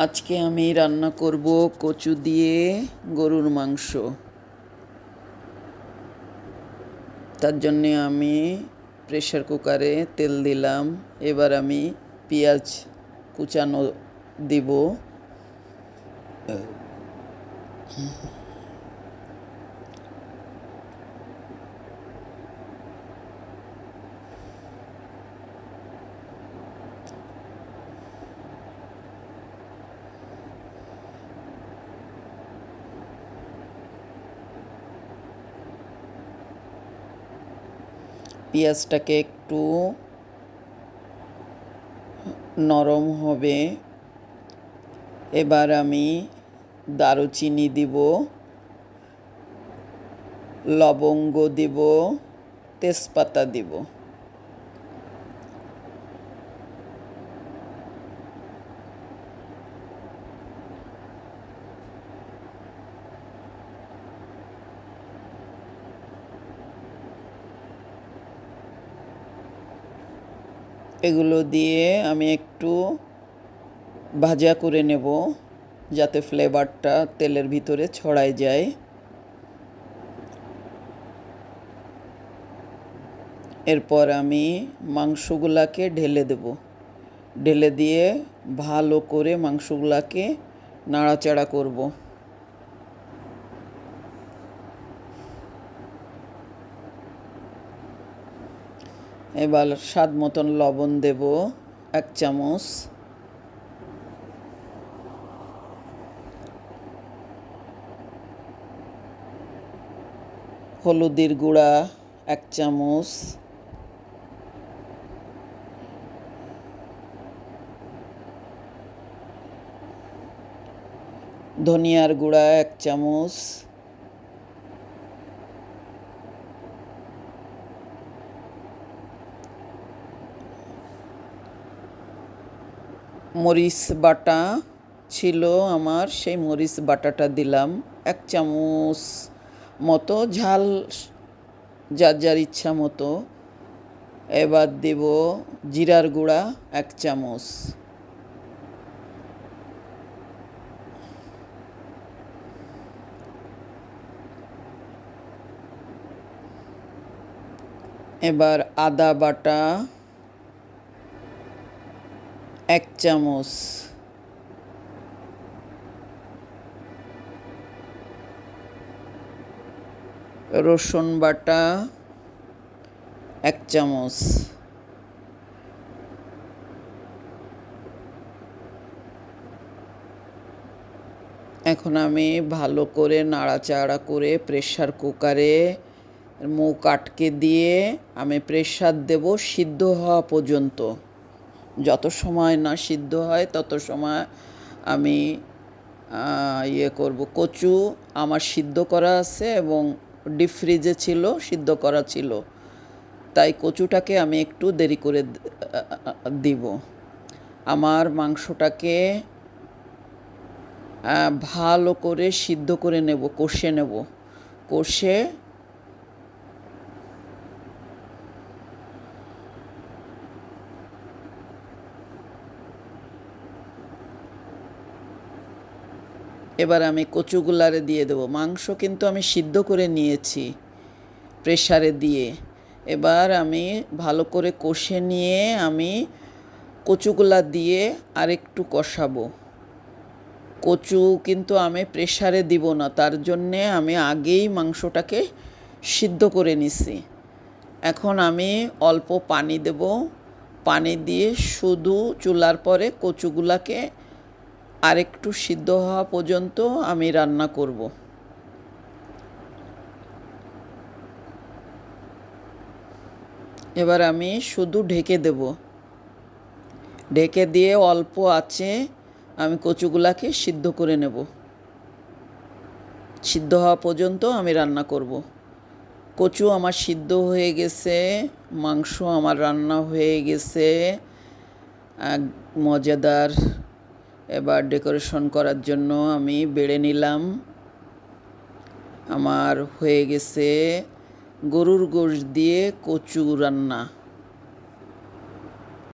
আজকে আমি রান্না করব কচু দিয়ে গরুর মাংস। তার জন্যে আমি প্রেসার কুকারে তেল দিলাম। এবার আমি পেঁয়াজ কুচানো দিব। পেঁয়াজটাকে একটু নরম হবে। এবার আমি দারুচিনি দিব, লবঙ্গ দিব, তেজপাতা দিব। এগুলো দিয়ে আমি একটু ভাজা করে নেব, যাতে ফ্লেভারটা তেলের ভিতরে ছড়ায় যায়। এরপর আমি মাংসগুলাকে ঢেলে দেব। ঢেলে দিয়ে ভালো করে মাংসগুলাকে নাড়াচাড়া করব। এবার স্বাদ মতন লবণ দেব 1 চামচ। হলুদের গুঁড়া 1 চামচ। ধনিয়ার গুঁড়া 1 চামচ। মরিচ বাটা ছিল আমার, সেই মরিচ বাটাটা দিলাম 1 চামচ মতো, ঝাল যার যার ইচ্ছা মতো। এবার দেব জিরার গুঁড়া 1 চামচ। এবার আদা বাটা 1 চামচ। রসুন বাটা 1 চামচ। এখন আমি ভালো করে নাড়াচাড়া করে প্রেসার কুকারে মুখ আটকে দিয়ে আমি প্রেসার দেব সিদ্ধ হওয়া পর্যন্ত। যত সময় না সিদ্ধ হয় তত সময় আমি করব। কচু আমার সিদ্ধ করা আছে এবং ডিপ ফ্রিজে ছিল, সিদ্ধ করা ছিল, তাই কচুটাকে আমি একটু দেরি করে দিব। আমার মাংসটাকে ভালো করে সিদ্ধ করে নেব, কষে নেব। কষে এবার আমি কচুগুলারে দিয়ে দেবো। মাংস কিন্তু আমি সিদ্ধ করে নিয়েছি প্রেসারে দিয়ে। এবার আমি ভালো করে কষে নিয়ে আমি কচুগুলা দিয়ে আরেকটু কষাবো। কচু কিন্তু আমি প্রেসারে দিব না, তার জন্যে আমি আগেই মাংসটাকে সিদ্ধ করে নিছি। এখন আমি অল্প পানি দেব। পানি দিয়ে শুধু চুলার পরে কচুগুলাকে আরেকটু সিদ্ধ হওয়া পর্যন্ত আমি রান্না করব। এবার আমি শুধু ঢেকে দেব। ঢেকে দিয়ে অল্প আঁচে আমি কচুগুলাকে সিদ্ধ করে নেব। সিদ্ধ হওয়া পর্যন্ত আমি রান্না করব। কচু আমার সিদ্ধ হয়ে গেছে, মাংস আমার রান্না হয়ে গেছে, মজাদার। এবার ডেকোরেশন করার জন্য আমি বেড়ে নিলাম। আমার হয়ে গেছে গরুর গোশত দিয়ে কচু রান্না।